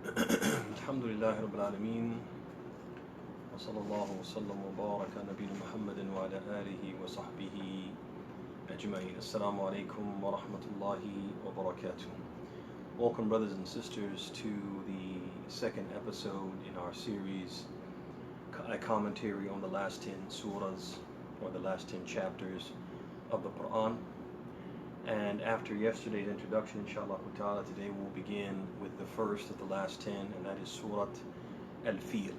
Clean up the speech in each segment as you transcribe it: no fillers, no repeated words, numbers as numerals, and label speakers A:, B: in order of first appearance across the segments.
A: الحمد لله رب العالمين وصلى الله وسلم وبارك على نبينا محمد وعلى آله وصحبه أجمعين. Assalamu alaikum wa rahmatullahi wa barakatuh. Welcome, brothers and sisters, to the second episode in our series, a commentary on the last 10 surahs, or the last 10 chapters of the Quran. And after yesterday's introduction, inshallah ta'ala, today we'll begin with the first of the last 10, and that is Sooratul Feel.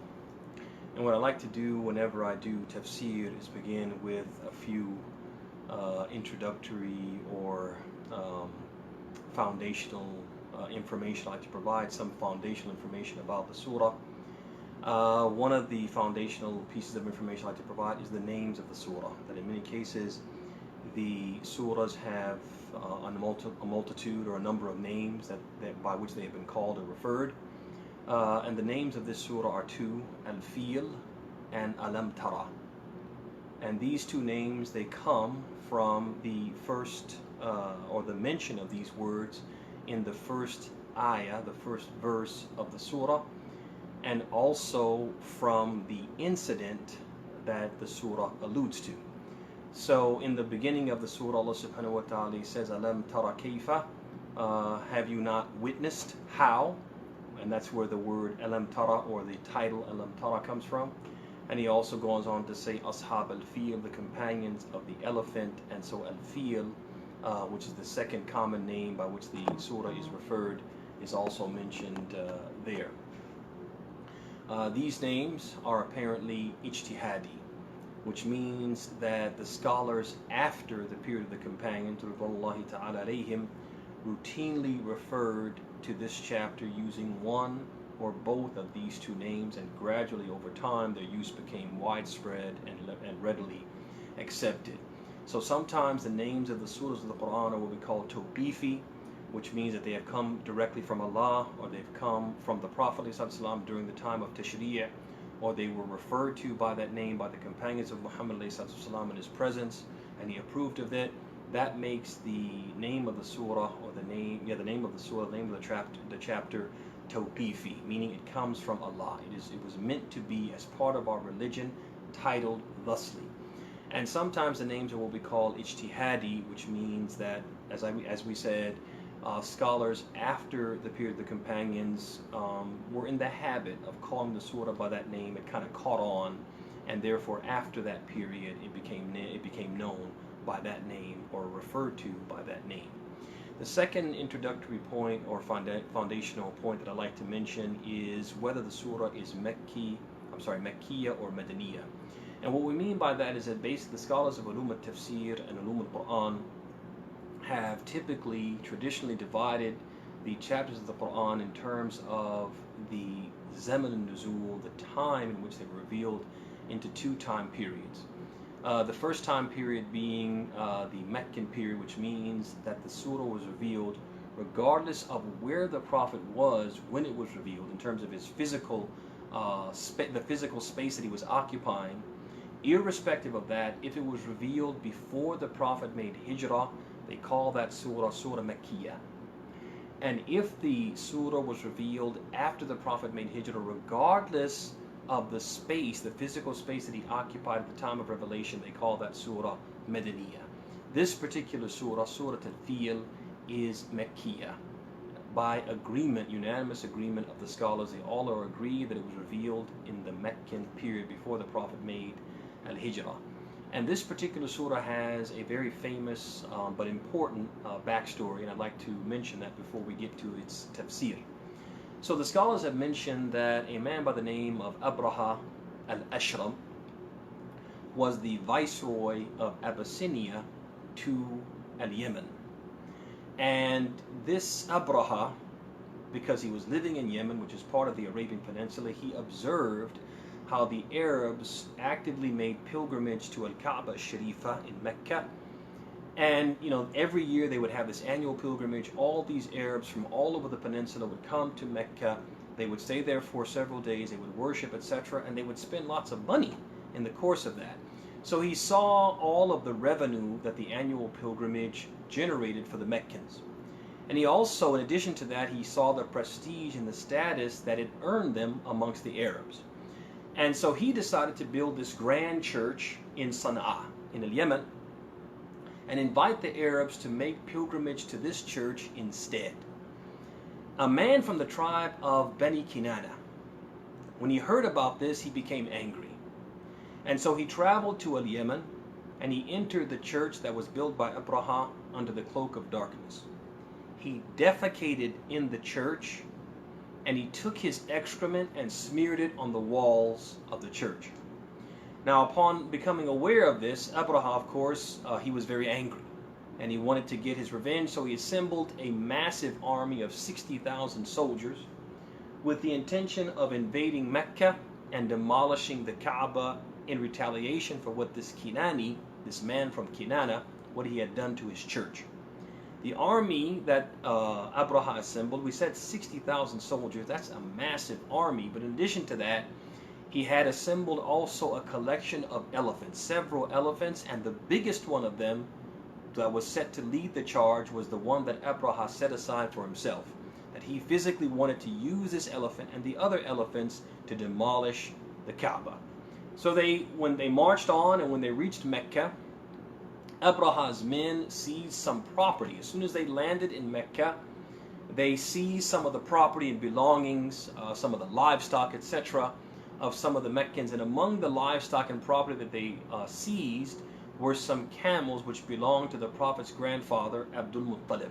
A: And what I like to do whenever I do tafsir is begin with a few introductory or foundational information. I like to provide some foundational information about the surah. One of the foundational pieces of information I like to provide is the names of the surah. That in many cases, the surahs have a multitude or a number of names that by which they have been called or referred. And the names of this surah are two, Al-Feel and Alam Tara. And these two names, they come from the first, or the mention of these words in the first ayah, the first verse of the surah, and also from the incident that the surah alludes to. So in the beginning of the surah, Allah subhanahu wa ta'ala says, Alam tara kayfa, have you not witnessed how? And that's where the word Alam tara, or the title Alam tara, comes from. And he also goes on to say Ashab al-Feel, the companions of the elephant. And so al-Feel, which is the second common name by which the surah is referred, is also mentioned there. These names are apparently ijtihadi, which means that the scholars after the period of the companions, Ridwanullahi ta'ala alayhim, routinely referred to this chapter using one or both of these two names, and gradually over time their use became widespread and readily accepted. So sometimes the names of the surahs of the Quran are what we call tawqifi, which means that they have come directly from Allah, or they've come from the Prophet ﷺ during the time of Tashri'ah, or they were referred to by that name by the companions of Muhammad ﷺ in his presence, and he approved of it. That makes the name of the surah, or the name of the surah, the name of the chapter, tawqifi, meaning it comes from Allah. It was meant to be as part of our religion, titled thusly. And sometimes the names are what we call ijtihadi, which means that, as we said, scholars after the period of the companions were in the habit of calling the surah by that name. It kind of caught on, and therefore after that period it became known by that name, or referred to by that name. The second introductory point, or foundational point, that I like to mention is whether the surah is Makkiyah or Madaniyah. And what we mean by that is that basically the scholars of Ulum al-Tafsir and Ulum al-Quran have traditionally divided the chapters of the Quran in terms of the Zaman al-Nuzul, the time in which they were revealed, into two time periods. The first time period being the Meccan period, which means that the surah was revealed regardless of where the Prophet was when it was revealed, in terms of his physical space that he was occupying. Irrespective of that, if it was revealed before the Prophet made hijrah, they call that surah Makkiyah. And if the surah was revealed after the Prophet made hijrah, regardless of the space, the physical space that he occupied at the time of revelation, they call that surah Madaniyah. This particular surah, Sooratul Feel, is Makkiyah. By agreement, unanimous agreement of the scholars, they all are agreed that it was revealed in the Meccan period before the Prophet made al-Hijrah. And this particular surah has a very famous but important backstory, and I'd like to mention that before we get to its tafsir. So the scholars have mentioned that a man by the name of Abd'Llah al-Ashram was the viceroy of Abyssinia to Yemen. And this Abd'Llah, because he was living in Yemen, which is part of the Arabian Peninsula, he observed how the Arabs actively made pilgrimage to Al-Kaaba Sharifa in Mecca. And every year they would have this annual pilgrimage. All these Arabs from all over the peninsula would come to Mecca. They would stay there for several days. They would worship, etc., and they would spend lots of money in the course of that. So he saw all of the revenue that the annual pilgrimage generated for the Meccans. And he also, in addition to that, he saw the prestige and the status that it earned them amongst the Arabs. And so he decided to build this grand church in Sana'a, in Yemen, and invite the Arabs to make pilgrimage to this church instead. A man from the tribe of Bani Kinana, when he heard about this, he became angry. And so he traveled to Yemen, and he entered the church that was built by Abd'Llah under the cloak of darkness. He defecated in the church, and he took his excrement and smeared it on the walls of the church. Now, upon becoming aware of this, Abd'Llah, of course, he was very angry, and he wanted to get his revenge, so he assembled a massive army of 60,000 soldiers with the intention of invading Mecca and demolishing the Kaaba in retaliation for what this Kinani, this man from Kinana, what he had done to his church. The army that Abd'Llah assembled, we said 60,000 soldiers, that's a massive army, but in addition to that, he had assembled also a collection of elephants, several elephants, and the biggest one of them that was set to lead the charge was the one that Abd'Llah set aside for himself, that he physically wanted to use this elephant and the other elephants to demolish the Kaaba. So when they marched on and when they reached Mecca, Abd'Llah's men seized some property. As soon as they landed in Mecca, they seized some of the property and belongings, some of the livestock, etc., of some of the Meccans. And among the livestock and property that they seized were some camels which belonged to the Prophet's grandfather, Abdul-Muttalib.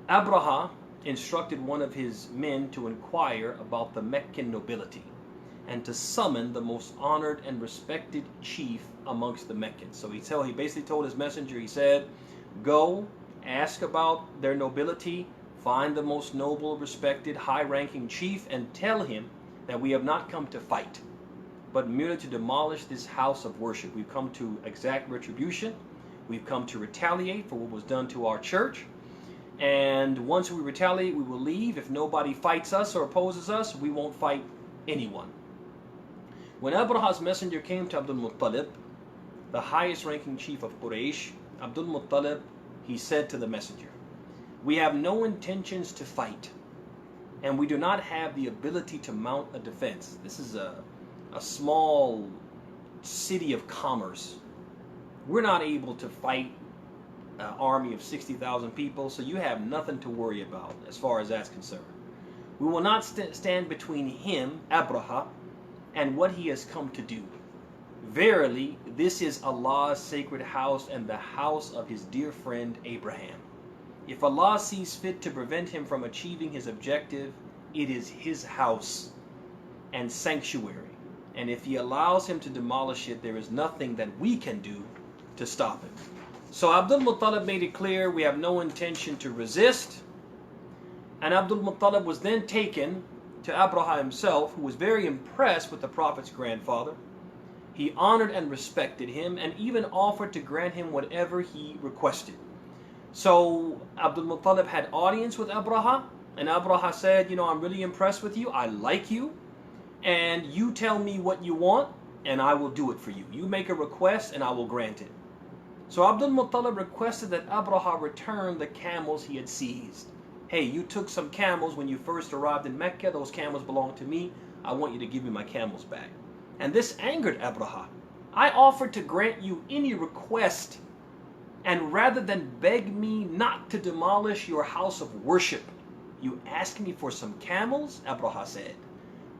A: Abd'Llah instructed one of his men to inquire about the Meccan nobility and to summon the most honored and respected chief amongst the Meccans. So he basically told his messenger, he said, go ask about their nobility, find the most noble, respected, high-ranking chief, and tell him that we have not come to fight, but merely to demolish this house of worship. We've come to exact retribution. We've come to retaliate for what was done to our church. And once we retaliate, we will leave. If nobody fights us or opposes us, we won't fight anyone. When Abd'Llah's messenger came to Abdul-Muttalib, the highest ranking chief of Quraysh, Abdul-Muttalib, he said to the messenger, we have no intentions to fight, and we do not have the ability to mount a defense. This is a small city of commerce. We're not able to fight an army of 60,000 people, so you have nothing to worry about as far as that's concerned. We will not stand between him, Abd'Llah, and what he has come to do. Verily, this is Allah's sacred house and the house of his dear friend Abraham. If Allah sees fit to prevent him from achieving his objective, it is his house and sanctuary. And if he allows him to demolish it, there is nothing that we can do to stop him. So Abdul-Muttalib made it clear we have no intention to resist. And Abdul-Muttalib was then taken to Abd'Llah himself, who was very impressed with the Prophet's grandfather. He honored and respected him and even offered to grant him whatever he requested. So Abdul-Muttalib had audience with Abd'Llah, and Abd'Llah said, I'm really impressed with you, I like you, and you tell me what you want and I will do it for you. You make a request and I will grant it. So Abdul-Muttalib requested that Abd'Llah return the camels he had seized. Hey, you took some camels when you first arrived in Mecca. Those camels belong to me. I want you to give me my camels back. And this angered Abd'Llah. I offered to grant you any request, and rather than beg me not to demolish your house of worship, you ask me for some camels, Abd'Llah said.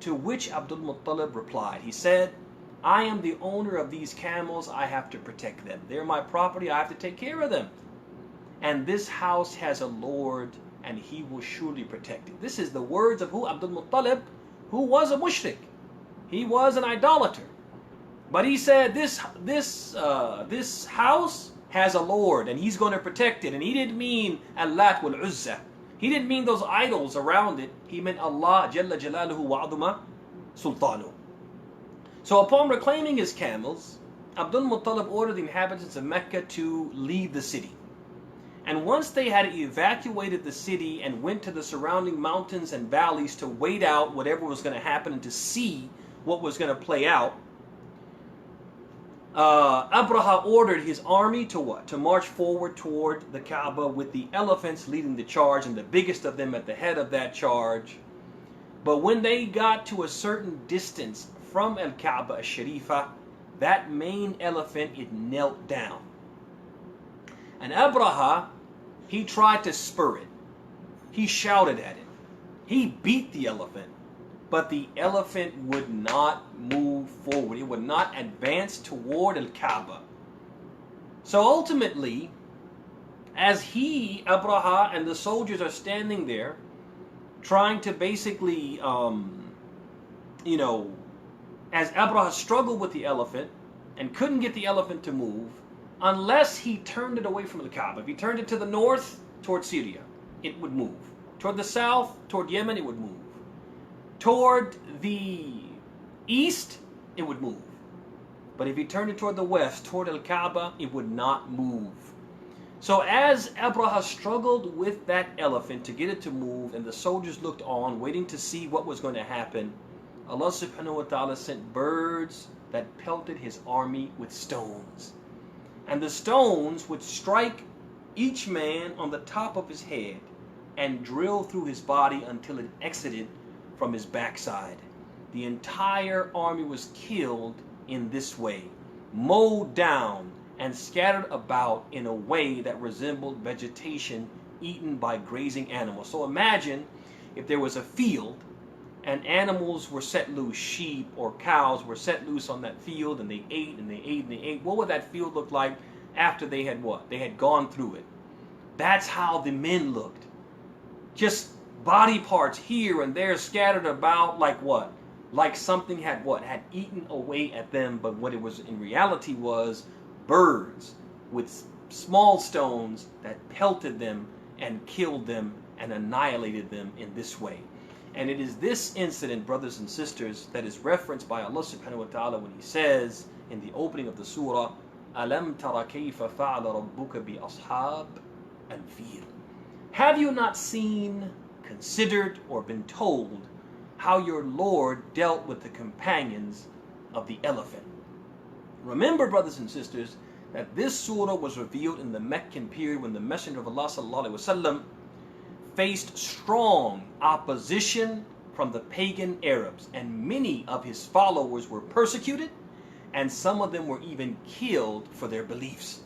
A: To which Abdul-Muttalib replied. He said, I am the owner of these camels. I have to protect them. They're my property. I have to take care of them. And this house has a Lord, and he will surely protect it. This is the words of who? Abdul-Muttalib, who was a mushrik. He was an idolater. But he said this house has a Lord, and he's going to protect it. And he didn't mean Al-Lat wal-Uzza. He didn't mean those idols around it. He meant Allah Jalla Jalaluhu wa Aduma Sultanu. So upon reclaiming his camels, Abdul-Muttalib ordered the inhabitants of Mecca to leave the city. And once they had evacuated the city and went to the surrounding mountains and valleys to wait out whatever was going to happen and to see what was going to play out, Abraha ordered his army to what? To march forward toward the Kaaba with the elephants leading the charge and the biggest of them at the head of that charge. But when they got to a certain distance from Al-Kaaba Al-Sharifa, that main elephant, it knelt down. And Abraha, he tried to spur it. He shouted at it. He beat the elephant. But the elephant would not move forward. It would not advance toward Al-Kaaba. So ultimately, as Abraha, and the soldiers are standing there, trying to basically, as Abraha struggled with the elephant and couldn't get the elephant to move, unless he turned it away from the Kaaba. If he turned it to the north, toward Syria, it would move. Toward the south, toward Yemen, it would move. Toward the east, it would move. But if he turned it toward the west, toward Al-Kaaba, it would not move. So as Abraha struggled with that elephant to get it to move, and the soldiers looked on, waiting to see what was going to happen, Allah subhanahu wa ta'ala sent birds that pelted his army with stones. And the stones would strike each man on the top of his head and drill through his body until it exited from his backside. The entire army was killed in this way, mowed down and scattered about in a way that resembled vegetation eaten by grazing animals. So imagine if there was a field and animals were set loose, sheep or cows were set loose on that field, and they ate and they ate and they ate. What would that field look like after they had what? They had gone through it. That's how the men looked. Just body parts here and there scattered about like what? Like something had what? Had eaten away at them, but what it was in reality was birds with small stones that pelted them and killed them and annihilated them in this way. And it is this incident, brothers and sisters, that is referenced by Allah subhanahu wa ta'ala when he says in the opening of the surah, Alam tara kayfa fa'ala rabbuka bi ashab al-fil. Have you not seen, considered, or been told how your Lord dealt with the companions of the elephant? Remember, brothers and sisters, that this surah was revealed in the Meccan period when the Messenger of Allah sallallahu alaihi wasallam faced strong opposition from the pagan Arabs, and many of his followers were persecuted, and some of them were even killed for their beliefs.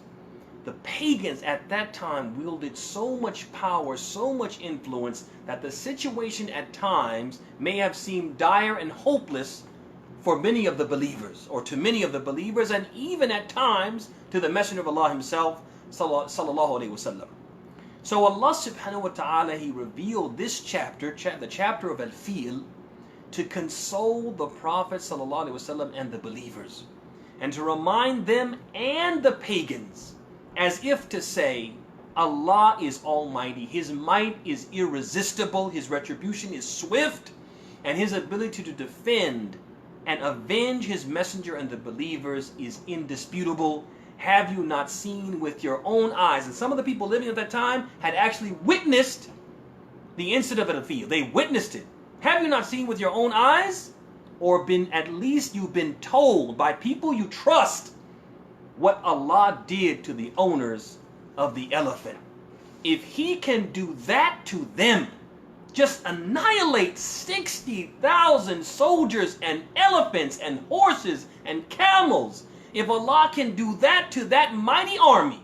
A: The pagans at that time wielded so much power, so much influence, that the situation at times may have seemed dire and hopeless for many of the believers, or to many of the believers, and even at times to the Messenger of Allah himself, sallallahu alaihi wasallam. So Allah subhanahu wa ta'ala, he revealed this chapter, the chapter of Al-Fil, to console the Prophet sallallahu alaihi wasallam and the believers, and to remind them and the pagans, as if to say, Allah is almighty, his might is irresistible, his retribution is swift, and his ability to defend and avenge his messenger and the believers is indisputable. Have you not seen with your own eyes? And some of the people living at that time had actually witnessed the incident of Al-Fil. They witnessed it. Have you not seen with your own eyes? Or been, at least you've been told by people you trust, what Allah did to the owners of the elephant. If he can do that to them, just annihilate 60,000 soldiers and elephants and horses and camels, if Allah can do that to that mighty army,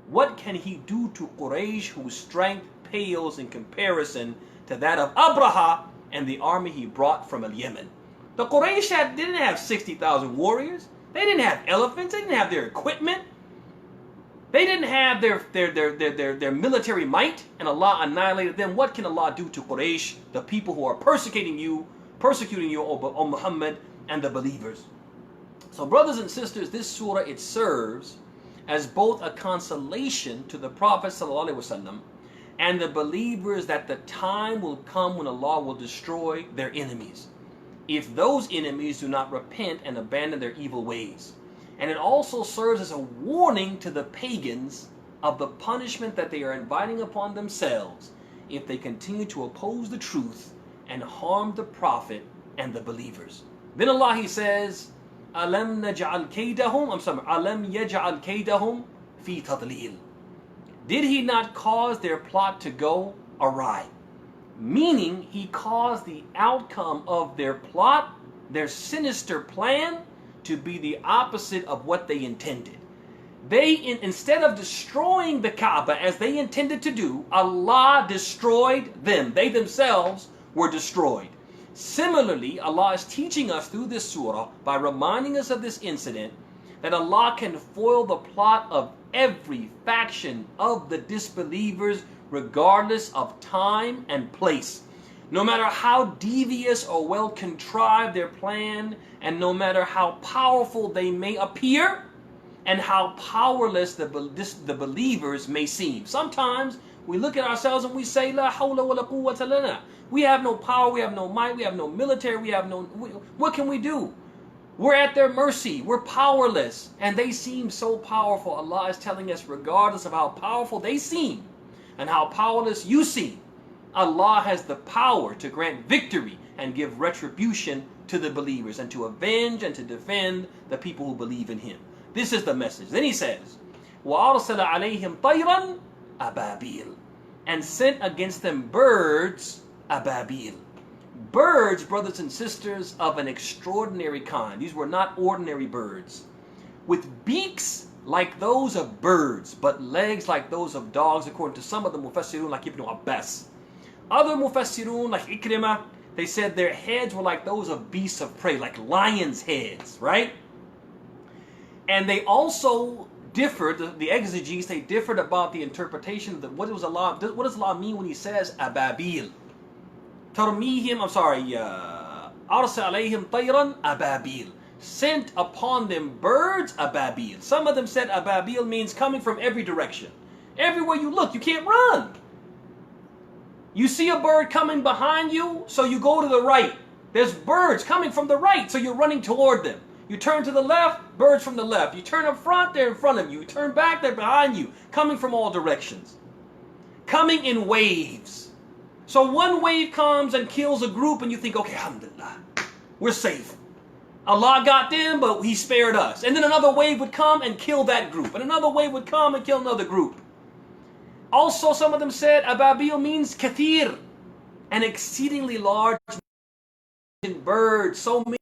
A: what can he do to Quraysh, whose strength pales in comparison to that of Abraha and the army he brought from Yemen? The Quraysh didn't have 60,000 warriors. They didn't have elephants. They didn't have their equipment. They didn't have their military might, and Allah annihilated them. What can Allah do to Quraysh, the people who are persecuting you, O Muhammad, and the believers? So brothers and sisters, this surah, it serves as both a consolation to the Prophet ﷺ and the believers that the time will come when Allah will destroy their enemies, if those enemies do not repent and abandon their evil ways. And it also serves as a warning to the pagans of the punishment that they are inviting upon themselves if they continue to oppose the truth and harm the Prophet and the believers. Then Allah, he says, أَلَمْ نَجْعَلْ كَيْدَهُمْ أَلَمْ يَجْعَلْ كَيْدَهُمْ فِي تَضْلِيلٍ. Did he not cause their plot to go awry? Meaning, he caused the outcome of their plot, their sinister plan, to be the opposite of what they intended. Instead of destroying the Kaaba as they intended to do, Allah destroyed them. They themselves were destroyed. Similarly, Allah is teaching us through this surah by reminding us of this incident that Allah can foil the plot of every faction of the disbelievers regardless of time and place. No matter how devious or well contrived their plan, and no matter how powerful they may appear, and how powerless the believers may seem. Sometimes we look at ourselves and we say, La hawla wa la quwwata lana. We have no power, we have no might, we have no military, what can we do? We're at their mercy, we're powerless, and they seem so powerful. Allah is telling us, regardless of how powerful they seem, and how powerless you seem, Allah has the power to grant victory and give retribution to the believers, and to avenge and to defend the people who believe in Him. This is the message. Then he says, وَأَرْسَلَ عَلَيْهِمْ طَيْرًا أَبَابِيلَ, and sent against them birds, ababil. Birds, brothers and sisters, of an extraordinary kind. These were not ordinary birds. With beaks like those of birds, but legs like those of dogs, according to some of the Mufassirun, like Ibn Abbas. Other Mufassirun, like Ikrimah, they said their heads were like those of beasts of prey, like lions' heads, right? And they also differed, the exegetes, they differed about the interpretation of what does Allah mean when He says ababil? Tarmihim, arsal alayhim tayran ababil. Sent upon them birds ababil. Some of them said ababil means coming from every direction. Everywhere you look, you can't run. You see a bird coming behind you, so you go to the right. There's birds coming from the right, so you're running toward them. You turn to the left, birds from the left. You turn up front, they're in front of you. You turn back, they're behind you. Coming from all directions. Coming in waves. So one wave comes and kills a group and you think, okay, alhamdulillah, we're safe. Allah got them, but He spared us. And then another wave would come and kill that group. And another wave would come and kill another group. Also, some of them said, ababil means kathir, an exceedingly large bird, so many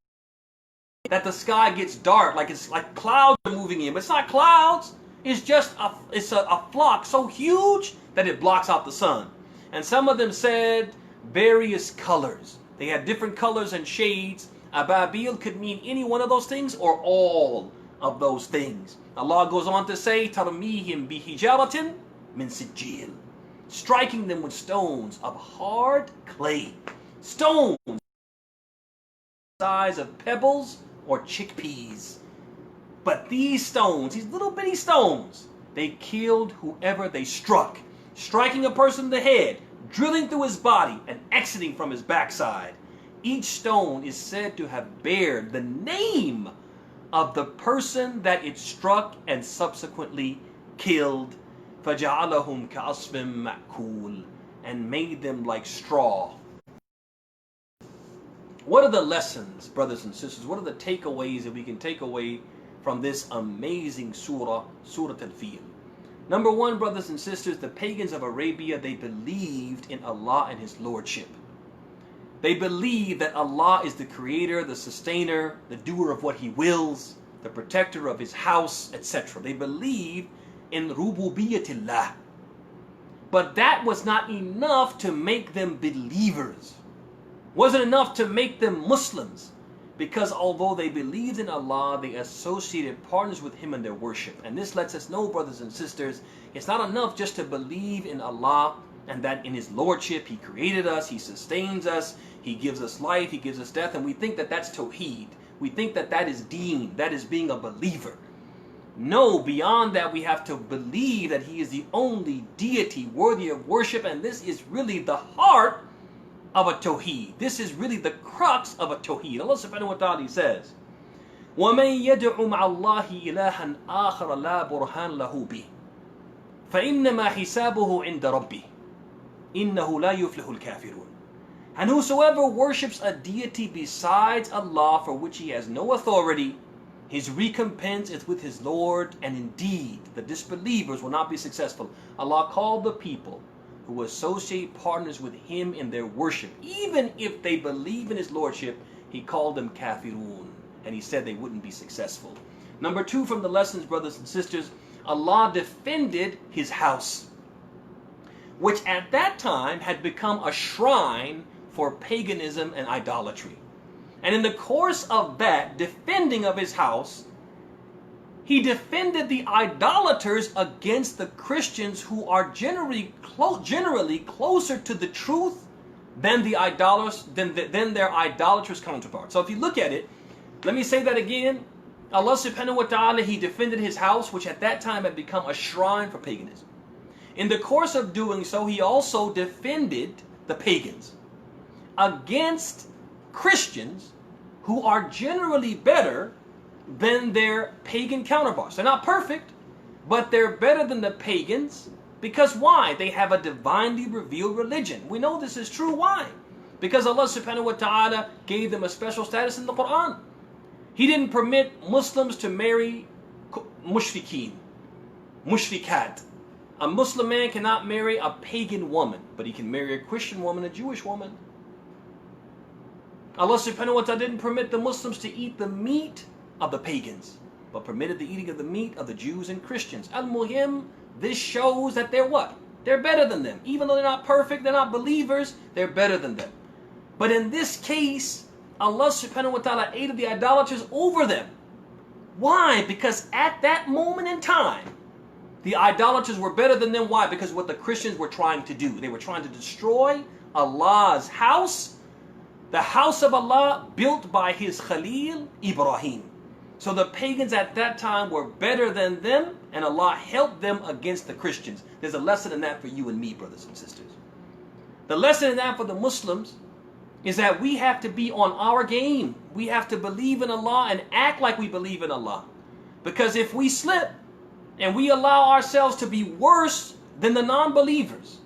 A: that the sky gets dark, like it's like clouds are moving in. But it's not clouds, it's just a flock so huge that it blocks out the sun. And some of them said various colors. They had different colors and shades. Ababil could mean any one of those things or all of those things. Allah goes on to say, Tarmihim bihijaratin min sijil, striking them with stones of hard clay. Stones the size of pebbles or chickpeas. But these stones, these little bitty stones, they killed whoever they struck, striking a person in the head, drilling through his body, and exiting from his backside. Each stone is said to have bared the name of the person that it struck and subsequently killed. فَجَعَلَهُمْ كَعَصْفٍ مَأْكُولٍ, and made them like straw. What are the lessons, brothers and sisters? What are the takeaways that we can take away from this amazing surah, Sooratul Feel? Number one, brothers and sisters, the pagans of Arabia, they believed in Allah and His Lordship. They believed that Allah is the creator, the sustainer, the doer of what He wills, the protector of His house, etc. They believed in rububiyatillah. But that was not enough to make them believers. Wasn't enough to make them Muslims, because although they believed in Allah, they associated partners with Him in their worship. And this lets us know, brothers and sisters, it's not enough just to believe in Allah and that in His Lordship He created us, He sustains us, He gives us life, He gives us death, and we think that that's tawheed. We think that that is deen, that is being a believer. No, beyond that we have to believe that He is the only deity worthy of worship, and this is really the heart of a tawheed. This is really the crux of a tawheed. Allah subhanahu wa ta'ala says, وَمَنْ يَدْعُ مَعَ اللَّهِ إِلَهًا آخَرَ لَا بُرْهَانَ لَهُ بِهِ فَإِنَّمَا حِسَابُهُ عِنْدَ رَبِّهِ إِنَّهُ لَا يُفْلِحُ الْكَافِرُونَ. And whosoever worships a deity besides Allah for which he has no authority, His recompense is with his Lord, and indeed the disbelievers will not be successful. Allah called the people who associate partners with him in their worship, even if they believe in his lordship, he called them kafirun, and he said they wouldn't be successful. Number 2 from the lessons, brothers and sisters, Allah defended his house, which at that time had become a shrine for paganism and idolatry. And in the course of that defending of his house, he defended the idolaters against the Christians, who are generally closer to the truth than the idolaters, than their idolatrous counterparts. So if you look at it, let me say that again. Allah subhanahu wa ta'ala, he defended his house, which at that time had become a shrine for paganism. In the course of doing so, he also defended the pagans against Christians who are generally better than their pagan counterparts. They're not perfect, but they're better than the pagans. Because why? They have a divinely revealed religion. We know this is true. Why? Because Allah subhanahu wa ta'ala gave them a special status in the Quran. He didn't permit Muslims to marry mushrikeen, mushrikat. A Muslim man cannot marry a pagan woman, but he can marry a Christian woman, a Jewish woman. Allah subhanahu wa ta'ala didn't permit the Muslims to eat the meat of the pagans, but permitted the eating of the meat of the Jews and Christians. Al-Muhim, this shows that they're what? They're better than them. Even though they're not perfect, they're not believers, they're better than them. But in this case, Allah subhanahu wa ta'ala aided the idolaters over them. Why? Because at that moment in time, the idolaters were better than them. Why? Because what the Christians were trying to do. They were trying to destroy Allah's house, the house of Allah built by his Khalil, Ibrahim. So the pagans at that time were better than them, and Allah helped them against the Christians. There's a lesson in that for you and me, brothers and sisters. The lesson in that for the Muslims is that we have to be on our game. We have to believe in Allah and act like we believe in Allah. Because if we slip and we allow ourselves to be worse than the non-believers,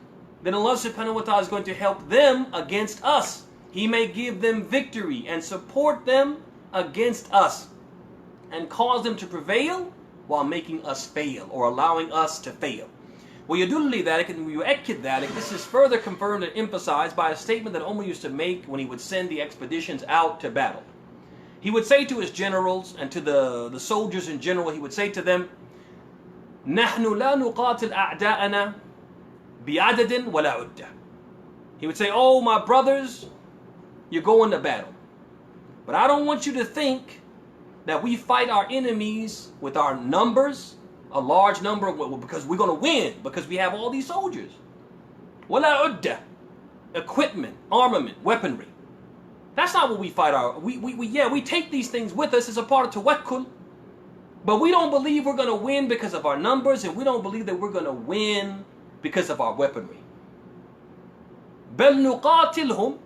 A: then Allah subhanahu wa ta'ala is going to help them against us. He may give them victory and support them against us and cause them to prevail while making us fail, or allowing us to fail. وَيَدُلِّ ذَلِكَ, and وَيُؤَكِّدْ ذَلِكَ, this is further confirmed and emphasized by a statement that Umar used to make when he would send the expeditions out to battle. He would say to his generals and to the soldiers in general, he would say to them, نَحْنُ لَا نُقَاتِلْ أَعْدَاءَنَا بِعَدَدٍ وَلَا عُدَّةٍ. He would say, oh my brothers, you're going to battle. But I don't want you to think that we fight our enemies with our numbers, a large number, because we're going to win, because we have all these soldiers. وَلَا عُدَّةٍ, equipment, armament, weaponry. That's not what we fight our... We take these things with us as a part of tawakkul, but we don't believe we're going to win because of our numbers, and we don't believe that we're going to win because of our weaponry. بَلْ نُقَاتِلْهُمْ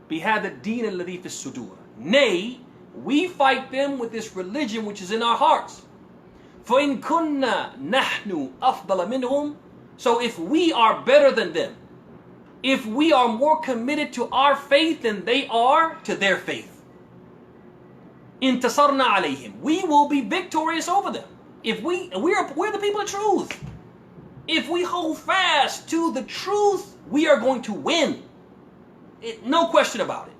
A: بِهَذَا الدِّينَ الَّذِي فِي الصُّدُورِ. Nay, we fight them with this religion which is in our hearts. فَإِن كُنَّا نَحْنُ أَفْضَلَ مِنْهُمْ. So if we are better than them, if we are more committed to our faith than they are to their faith, انتصرنا عليهم, we will be victorious over them. If we're the people of truth. If we hold fast to the truth, we are going to win. No question about it.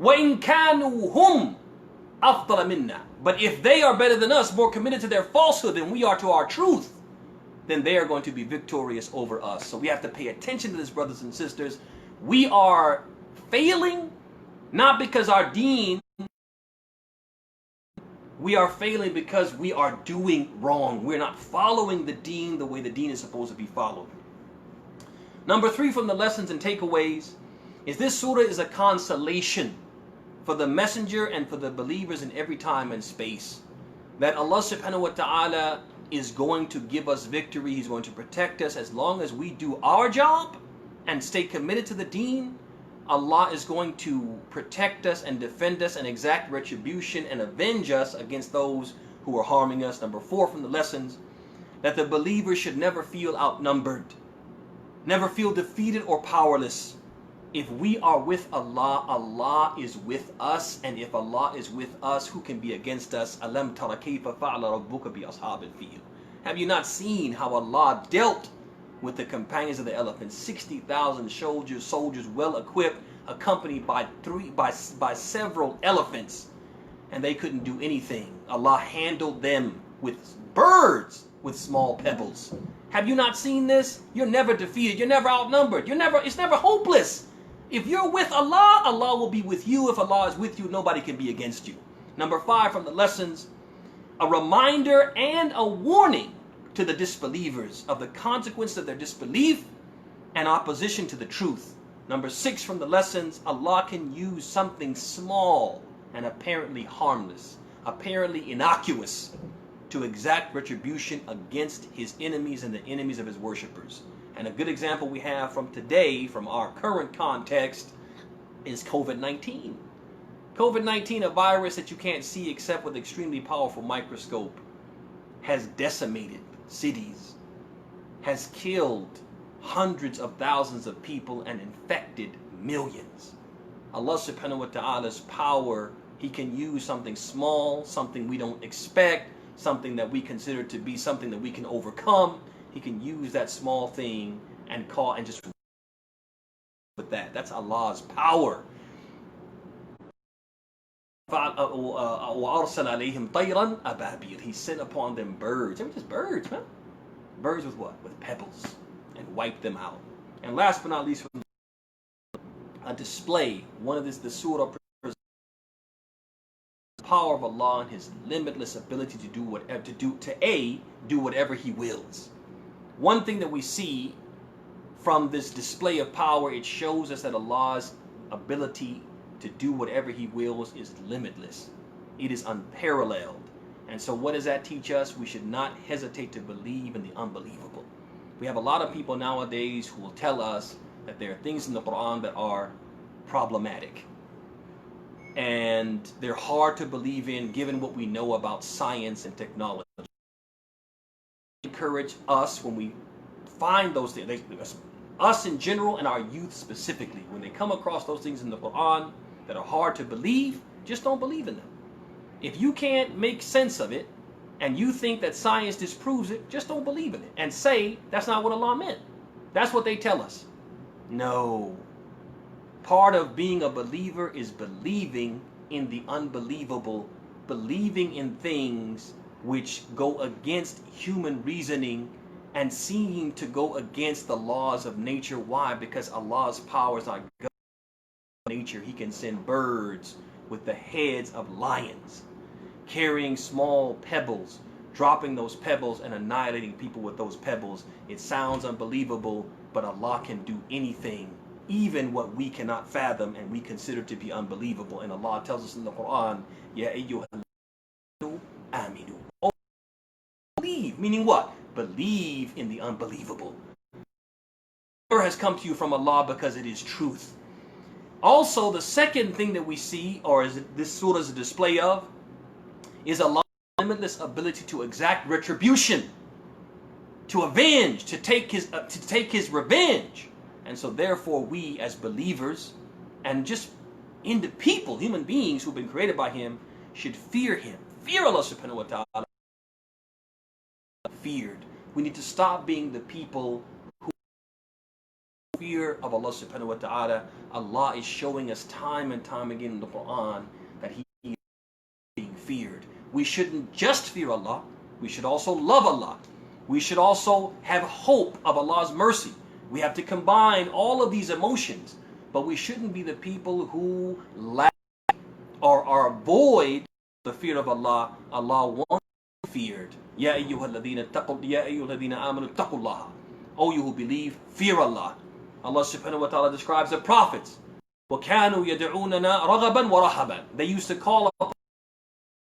A: وَإِن كَانُوا هُمْ أَفْضَلَ مِنَّا. But if they are better than us, more committed to their falsehood than we are to our truth, then they are going to be victorious over us. So we have to pay attention to this, brothers and sisters. We are failing not because our deen, we are failing because we are doing wrong. We're not following the deen the way the deen is supposed to be followed. Number 3 from the lessons and takeaways is this surah is a consolation for the messenger and for the believers in every time and space. That Allah subhanahu wa ta'ala is going to give us victory. He's going to protect us as long as we do our job and stay committed to the deen. Allah is going to protect us and defend us and exact retribution and avenge us against those who are harming us. Number 4 from the lessons, that the believer should never feel outnumbered, never feel defeated or powerless. If we are with Allah, Allah is with us, and if Allah is with us, who can be against us? Alam tara kayfa fa'ala rabbuka bi ashabil feel. Have you not seen how Allah dealt with the companions of the elephant? 60,000 soldiers well equipped, accompanied by several elephants, and they couldn't do anything. Allah handled them with birds with small pebbles. Have you not seen this? You're never defeated. You're never outnumbered. It's never hopeless. If you're with Allah, Allah will be with you. If Allah is with you, nobody can be against you. Number 5 from the lessons, a reminder and a warning to the disbelievers of the consequence of their disbelief and opposition to the truth. Number 6 from the lessons, Allah can use something small and apparently harmless, apparently innocuous, to exact retribution against his enemies and the enemies of his worshippers. And a good example we have from today, from our current context, is COVID-19. COVID-19, a virus that you can't see except with extremely powerful microscope, has decimated cities, has killed hundreds of thousands of people and infected millions. Allah subhanahu wa ta'ala's power, he can use something small, something we don't expect, something that we consider to be something that we can overcome. He can use that small thing and just with that. That's Allah's power. He sent upon them birds. They were just birds, man. Birds with what? With pebbles, and wiped them out. And last but not least, a display. One of the surah, the power of Allah and His limitless ability to do whatever do whatever He wills. One thing that we see from this display of power, it shows us that Allah's ability to do whatever He wills is limitless. It is unparalleled. And so what does that teach us? We should not hesitate to believe in the unbelievable. We have a lot of people nowadays who will tell us that there are things in the Quran that are problematic. And they're hard to believe in given what we know about science and technology. Encourage us when we find those things, us in general and our youth specifically, when they come across those things in the Quran that are hard to believe, just don't believe in them. If you can't make sense of it and you think that science disproves it, just don't believe in it and say that's not what Allah meant. That's what they tell us. No. Part of being a believer is believing in the unbelievable, believing in things which go against human reasoning and seem to go against the laws of nature. Why? Because Allah's power is not nature. He can send birds with the heads of lions, carrying small pebbles, dropping those pebbles and annihilating people with those pebbles. It sounds unbelievable, but Allah can do anything, even what we cannot fathom and we consider to be unbelievable. And Allah tells us in the Quran, Ya ayyuhalladhina aminu. Believe, meaning what? Believe in the unbelievable. Whatever has come to you from Allah because it is truth. Also, the second thing that we see, or is this surah is a display of, is Allah's limitless ability to exact retribution, to avenge, to take his revenge. And so therefore we as believers and just human beings who've been created by Him should fear Him. Fear Allah subhanahu wa ta'ala. Feared. We need to stop being the people who fear of Allah subhanahu wa ta'ala. Allah is showing us time and time again in the Quran that He is being feared. We shouldn't just fear Allah. We should also love Allah. We should also have hope of Allah's mercy. We have to combine all of these emotions, but we shouldn't be the people who lack or are void the fear of Allah. Allah wants to be feared. Ya ayyuhalladhina amanu taqullaha. O you who believe, fear Allah. Allah subhanahu wa ta'ala describes the prophets. وَكَانُوا يَدْعُونَنَا رَغَبًا وَرَهَبًا. They used to call out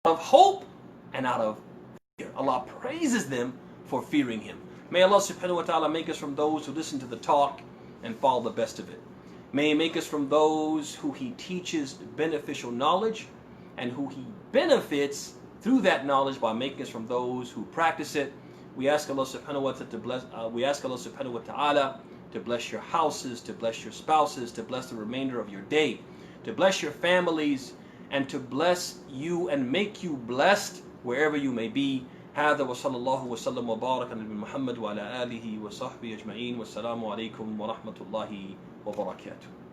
A: of hope and out of fear. Allah praises them for fearing Him. May Allah subhanahu wa ta'ala make us from those who listen to the talk and follow the best of it. May He make us from those who He teaches beneficial knowledge and who He benefits through that knowledge by making us from those who practice it. We ask Allah subhanahu wa ta'ala to to bless your houses, to bless your spouses, to bless the remainder of your day, to bless your families, and to bless you and make you blessed wherever you may be. هذا وصلى الله وسلم وبارك على نبينا محمد وعلى آله وصحبه أجمعين والسلام عليكم ورحمة الله وبركاته.